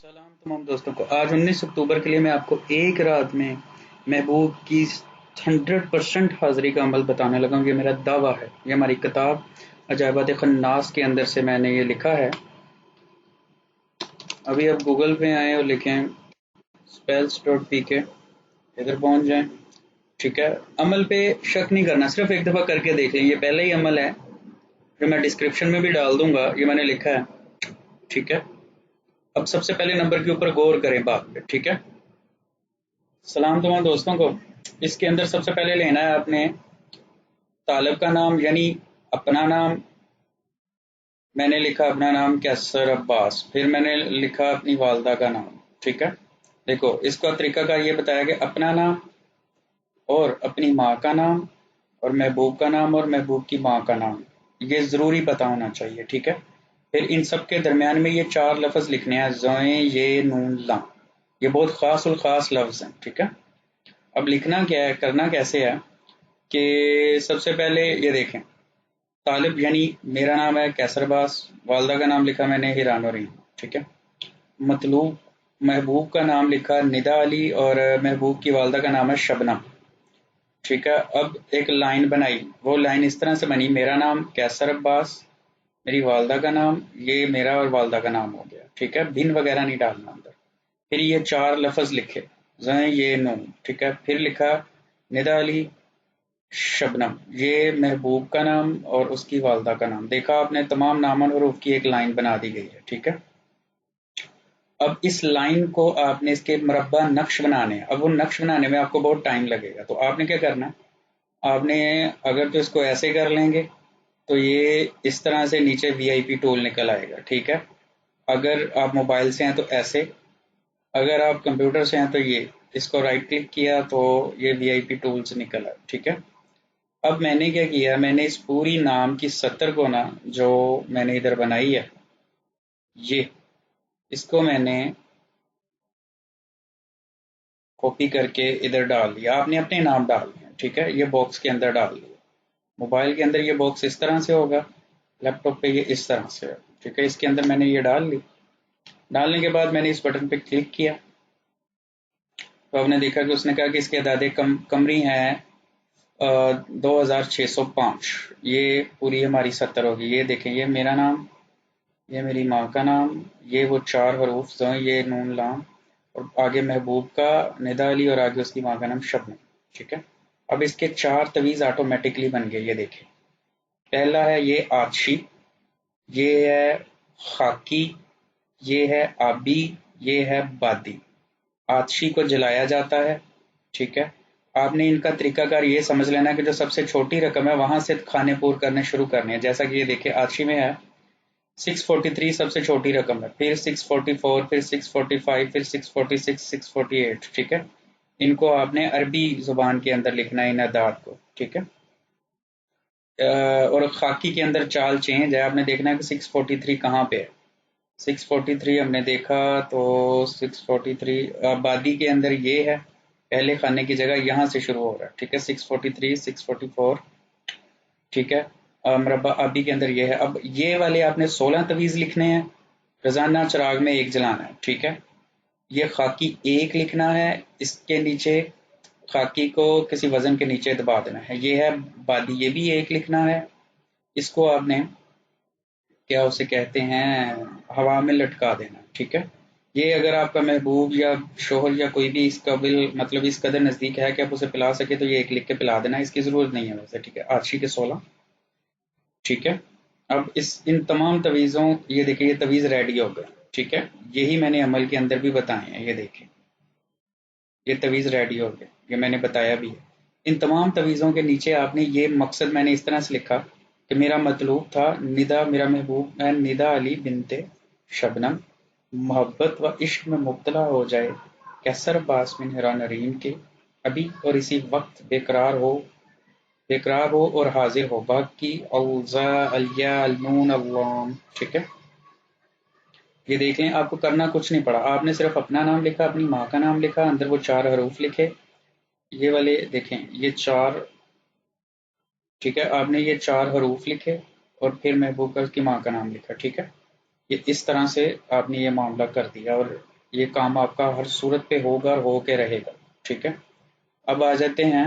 سلام تمام دوستوں کو۔ آج 19 اکتوبر کے لیے میں آپ کو ایک رات میں محبوب کی 100% حاضری کا عمل بتانے لگا ہوں۔ یہ میرا دعویٰ ہے، یہ ہماری کتاب عجائبات خناس کے اندر سے میں نے یہ لکھا ہے۔ ابھی آپ گوگل پہ آئیں اور لکھیں spells.pk، ادھر پہنچ جائیں، ٹھیک ہے۔ عمل پہ شک نہیں کرنا، صرف ایک دفعہ کر کے دیکھ لیں۔ یہ پہلا ہی عمل ہے جو میں ڈسکرپشن میں بھی ڈال دوں گا، یہ میں نے لکھا ہے، ٹھیک ہے۔ اب سب سے پہلے نمبر کے اوپر غور کریں بات پہ، ٹھیک ہے۔ سلام تمام دوستوں کو۔ اس کے اندر سب سے پہلے لینا ہے آپ نے طالب کا نام، یعنی اپنا نام۔ میں نے لکھا اپنا نام کیسر عباس، پھر میں نے لکھا اپنی والدہ کا نام، ٹھیک ہے۔ دیکھو اس کا طریقہ کار یہ بتایا کہ اپنا نام اور اپنی ماں کا نام اور محبوب کا نام اور محبوب کی ماں کا نام، یہ ضروری پتہ ہونا چاہیے، ٹھیک ہے۔ پھر ان سب کے درمیان میں یہ 4 لفظ لکھنے ہیں، زوئیں یہ نون لاں، یہ بہت خاص الخاص لفظ ہیں، ٹھیک ہے۔ اب لکھنا کیا ہے، کرنا کیسے ہے کہ سب سے پہلے یہ دیکھیں، طالب یعنی میرا نام ہے کیسر عباس، والدہ کا نام لکھا میں نے ہیران نورین، ٹھیک ہے۔ مطلوب محبوب کا نام لکھا ندا علی اور محبوب کی والدہ کا نام ہے شبنم، ٹھیک ہے۔ اب ایک لائن بنائی، وہ لائن اس طرح سے بنی، میرا نام کیسر عباس، میری والدہ کا نام، یہ میرا اور والدہ کا نام ہو گیا، ٹھیک ہے۔ بن وغیرہ نہیں ڈالنا اندر۔ پھر یہ 4 لفظ لکھے، زیں یہ نون، ٹھیک ہے۔ پھر لکھا ندا علی شبنم، یہ محبوب کا نام اور اس کی والدہ کا نام۔ دیکھا آپ نے تمام نام اور حروف کی ایک لائن بنا دی گئی ہے، ٹھیک ہے۔ اب اس لائن کو آپ نے اس کے مربع نقش بنانے ہیں۔ اب وہ نقش بنانے میں آپ کو بہت ٹائم لگے گا، تو آپ نے کیا کرنا ہے، آپ نے اگر تو اس کو ایسے کر لیں گے تو یہ اس طرح سے نیچے وی آئی پی ٹول نکل آئے گا، ٹھیک ہے۔ اگر آپ موبائل سے ہیں تو ایسے، اگر آپ کمپیوٹر سے ہیں تو یہ اس کو رائٹ کلک کیا تو یہ وی آئی پی ٹولز نکل آئے، ٹھیک ہے۔ اب میں نے کیا کیا، میں نے اس پوری نام کی سطر کو نا، جو میں نے ادھر بنائی ہے، یہ اس کو میں نے کاپی کر کے ادھر ڈال دیا۔ آپ نے اپنے نام ڈال دیا، ٹھیک ہے، یہ باکس کے اندر ڈال دیا۔ موبائل کے اندر یہ باکس اس طرح سے ہوگا، لیپ ٹاپ پہ یہ اس طرح سے ہوگا، ٹھیک ہے۔ اس کے اندر میں نے یہ ڈال لی۔ ڈالنے کے بعد میں نے اس بٹن پہ کلک کیا تو آپ نے دیکھا کہ اس نے کہا کہ اس کے اعداد قمری ہیں 2605۔ یہ پوری ہماری سطر ہوگی۔ یہ دیکھیں، یہ میرا نام، یہ میری ماں کا نام، یہ وہ 4 حروف جو ہیں، یہ نون لام، اور آگے محبوب کا ندا علی اور آگے اس کی ماں کا نام شبنم، ٹھیک ہے۔ اب اس کے 4 تویز آٹومیٹکلی بن گئے، یہ دیکھیں۔ پہلا ہے یہ آتشی، یہ ہے خاکی، یہ ہے آبی، یہ ہے بادی۔ آتشی کو جلایا جاتا ہے، ٹھیک ہے۔ آپ نے ان کا طریقہ کار یہ سمجھ لینا کہ جو سب سے چھوٹی رقم ہے وہاں سے کھانے پور کرنے شروع کرنے ہیں، جیسا کہ یہ دیکھیں آتشی میں ہے 643 سب سے چھوٹی رقم ہے، پھر 644، پھر 645، پھر 646، 648، ٹھیک ہے۔ ان کو آپ نے عربی زبان کے اندر لکھنا ہے، ان اعداد کو، ٹھیک ہے۔ اور خاکی کے اندر چال چینج ہے، آپ نے دیکھنا ہے کہ 643 کہاں پہ ہے۔ 643 ہم نے دیکھا تو 643 آبادی کے اندر یہ ہے، پہلے خانے کی جگہ یہاں سے شروع ہو رہا ہے، ٹھیک ہے۔ 643، 644، ٹھیک ہے۔ مربع آبی کے اندر یہ ہے۔ اب یہ والے آپ نے 16 تویز لکھنے ہیں، روزانہ چراغ میں 1 جلانا ہے، ٹھیک ہے۔ یہ خاکی 1 لکھنا ہے، اس کے نیچے خاکی کو کسی وزن کے نیچے دبا دینا ہے۔ یہ ہے بادی، یہ بھی 1 لکھنا ہے، اس کو آپ نے کیا اسے کہتے ہیں، ہوا میں لٹکا دینا، ٹھیک ہے۔ یہ اگر آپ کا محبوب یا شوہر یا کوئی بھی اس قابل، مطلب اس قدر نزدیک ہے کہ آپ اسے پلا سکے تو یہ 1 لکھ کے پلا دینا، اس کی ضرورت نہیں ہے ویسے، ٹھیک ہے۔ آتشی کے 16، ٹھیک ہے۔ اب ان تمام تویزوں، یہ دیکھیں یہ تویز ریڈی ہو گئے، ٹھیک ہے۔ یہی میں نے عمل کے اندر بھی بتائے ہیں، یہ دیکھیں یہ تویز ریڈی ہو گئے، یہ میں نے بتایا بھی ہے۔ ان تمام تویزوں کے نیچے آپ نے یہ مقصد میں نے اس طرح سے لکھا کہ میرا مطلوب تھا ندا، میرا محبوب ہے ندا علی بنت شبنم، محبت و عشق میں مبتلا ہو جائے کیسر عباس بن ہرانرین کے ابھی، اور اسی وقت بے قرار ہو اور حاضر ہو، باقی اوضاع الیا النون اللام، ٹھیک ہے۔ یہ دیکھ لیں، آپ کو کرنا کچھ نہیں پڑا، آپ نے صرف اپنا نام لکھا، اپنی ماں کا نام لکھا، اندر وہ 4 حروف لکھے، یہ والے دیکھیں یہ 4، ٹھیک ہے۔ آپ نے یہ 4 حروف لکھے اور پھر محبوب کی ماں کا نام لکھا، ٹھیک ہے۔ یہ اس طرح سے آپ نے یہ معاملہ کر دیا، اور یہ کام آپ کا ہر صورت پہ ہوگا اور ہو کے رہے گا. ٹھیک ہے. اب آ جاتے ہیں